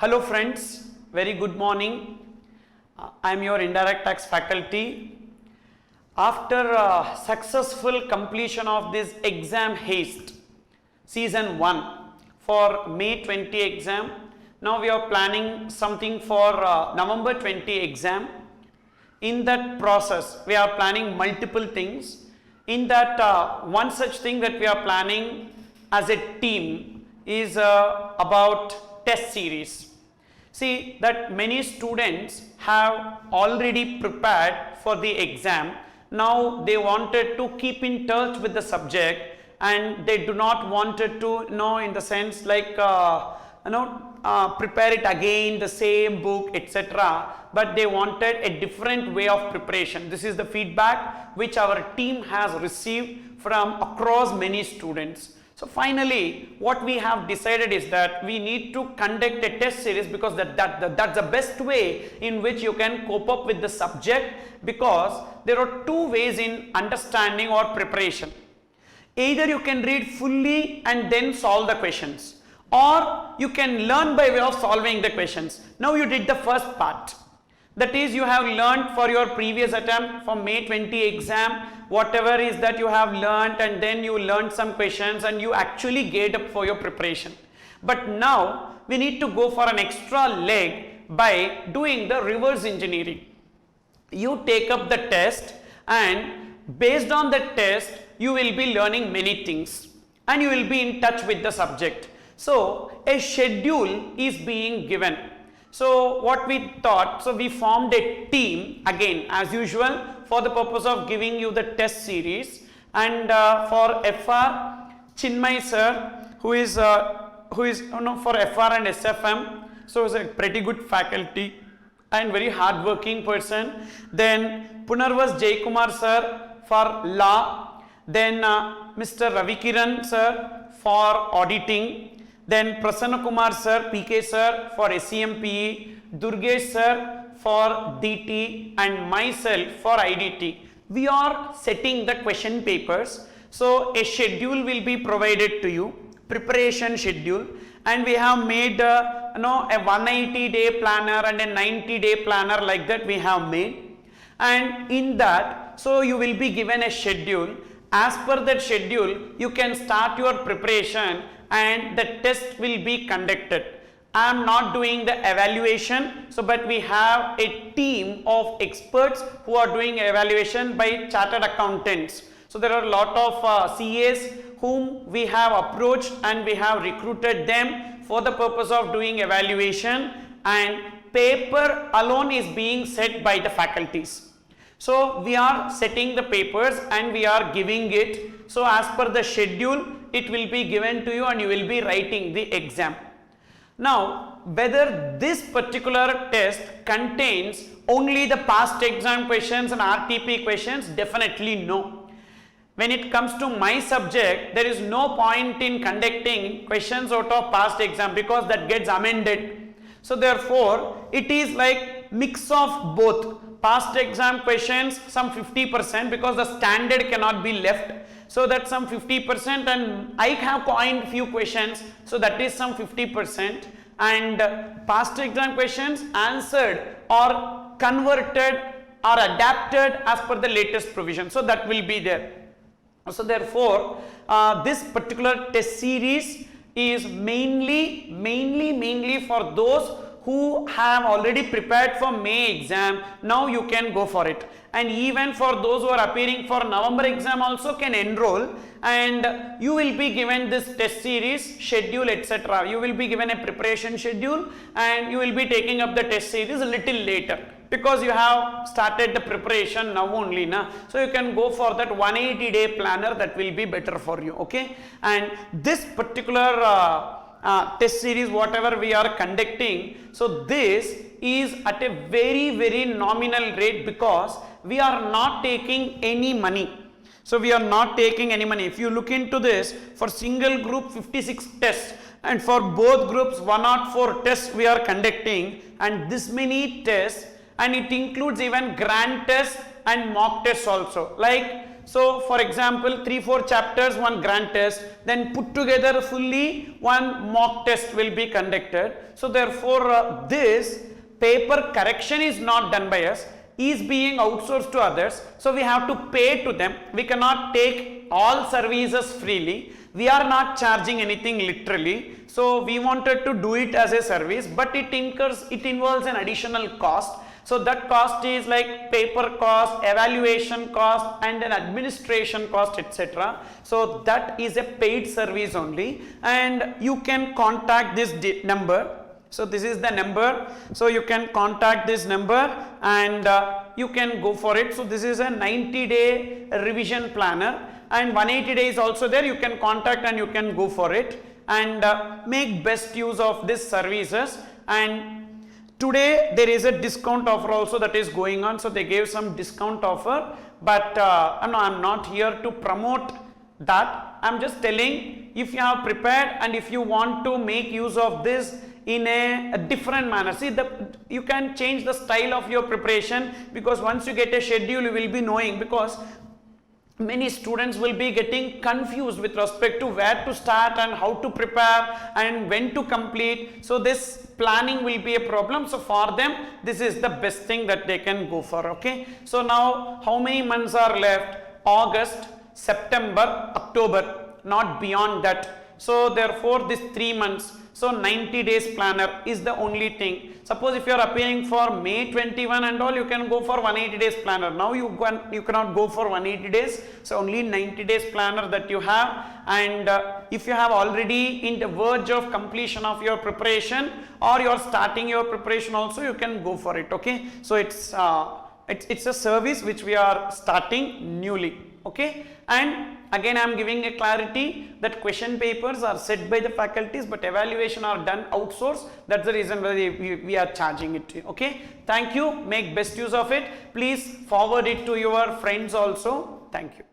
Hello friends, very good morning. I am your indirect tax faculty. After successful completion of this exam haste season 1 for May 20 exam, now we are planning something for November 20 exam. In that process, we are planning multiple things. In that one such thing that we are planning as a team is about test series. See that many students have already prepared for the exam. Now they wanted to keep in touch with the subject and they do not wanted to know in the sense like prepare it again the same book etc, but they wanted a different way of preparation. This is the feedback which our team has received from across many students. So finally what we have decided is that we need to conduct a test series because that's the best way in which you can cope up with the subject, because there are two ways in understanding or preparation. Either you can read fully and then solve the questions, or you can learn by way of solving the questions. Now you did the first part. That is, you have learned for your previous attempt for May 20 exam, whatever is that you have learned, and then you learned some questions and you actually geared up for your preparation. But now we need to go for an extra leg by doing the reverse engineering. You take up the test and based on the test you will be learning many things and you will be in touch with the subject. So a schedule is being given. So what we thought, so we formed a team again as usual for the purpose of giving you the test series, and for FR, Chinmay sir, who is for FR and SFM, so is a pretty good faculty and very hard working person. Then Punarvas Jaykumar sir for law, then Mr. Ravikiran sir for auditing, then Prasanna Kumar sir, PK sir for SEMPE, Durgesh sir for DT, and myself for IDT. We are setting the question papers. So a schedule will be provided to you, preparation schedule, and we have made a 180-day planner and a 90-day planner, like that we have made. And in that, so you will be given a schedule. As per that schedule, you can start your preparation and the test will be conducted. I am not doing the evaluation, so but we have a team of experts who are doing evaluation by chartered accountants. So there are a lot of CAs whom we have approached and we have recruited them for the purpose of doing evaluation, and paper alone is being set by the faculties. So we are setting the papers and we are giving it. So as per the schedule, it will be given to you and you will be writing the exam. Now, whether this particular test contains only the past exam questions and RTP questions, definitely no. When it comes to my subject, there is no point in conducting questions out of past exam because that gets amended. So therefore, it is like mix of both. Past exam questions, some 50%, because the standard cannot be left. So that's some 50%, and I have coined few questions, so that is some 50%, and past exam questions answered or converted or adapted as per the latest provision. So that will be there. So therefore, this particular test series is mainly for those who have already prepared for May exam. Now you can go for it, and even for those who are appearing for November exam also can enroll, and you will be given this test series schedule etc. You will be given a preparation schedule and you will be taking up the test series a little later because you have started the preparation now only na. So you can go for that 180-day planner, that will be better for you, okay. And this particular test series whatever we are conducting, so this is at a very nominal rate because we are not taking any money. So we are not taking any money. If you look into this, for single group 56 tests and for both groups 104 tests we are conducting, and this many tests, and it includes even grand tests and mock tests also. Like So for example, 3-4 chapters, one grant test, then put together fully one mock test will be conducted. So therefore this paper correction is not done by us, is being outsourced to others. So we have to pay to them. We cannot take all services freely. We are not charging anything literally. So we wanted to do it as a service, but it involves an additional cost. So that cost is like paper cost, evaluation cost, and an administration cost, etc. So that is a paid service only, and you can contact this number. So this is the number. So you can contact this number and you can go for it. So this is a 90-day revision planner, and 180 days also there. You can contact and you can go for it and make best use of these services. And today there is a discount offer also that is going on. So they gave some discount offer, but I'm not here to promote that. I'm just telling, if you have prepared and if you want to make use of this in a different manner, see, you can change the style of your preparation, because once you get a schedule you will be knowing, because many students will be getting confused with respect to where to start and how to prepare and when to complete. So this planning will be a problem. So for them, this is the best thing that they can go for. Okay. So now how many months are left? August, September, October, not beyond that. So therefore this 3 months. So 90 days planner is the only thing. Suppose if you are appearing for May 21 and all, you can go for 180 days planner. Now you cannot go for 180 days. So only 90 days planner that you have. And if you have already in the verge of completion of your preparation, or you are starting your preparation also, you can go for it. Okay. So it's a service which we are starting newly. Okay. And again I am giving a clarity that question papers are set by the faculties, but evaluation are done outsourced. That's the reason why we are charging it. Okay. Thank you. Make best use of it. Please forward it to your friends also. Thank you.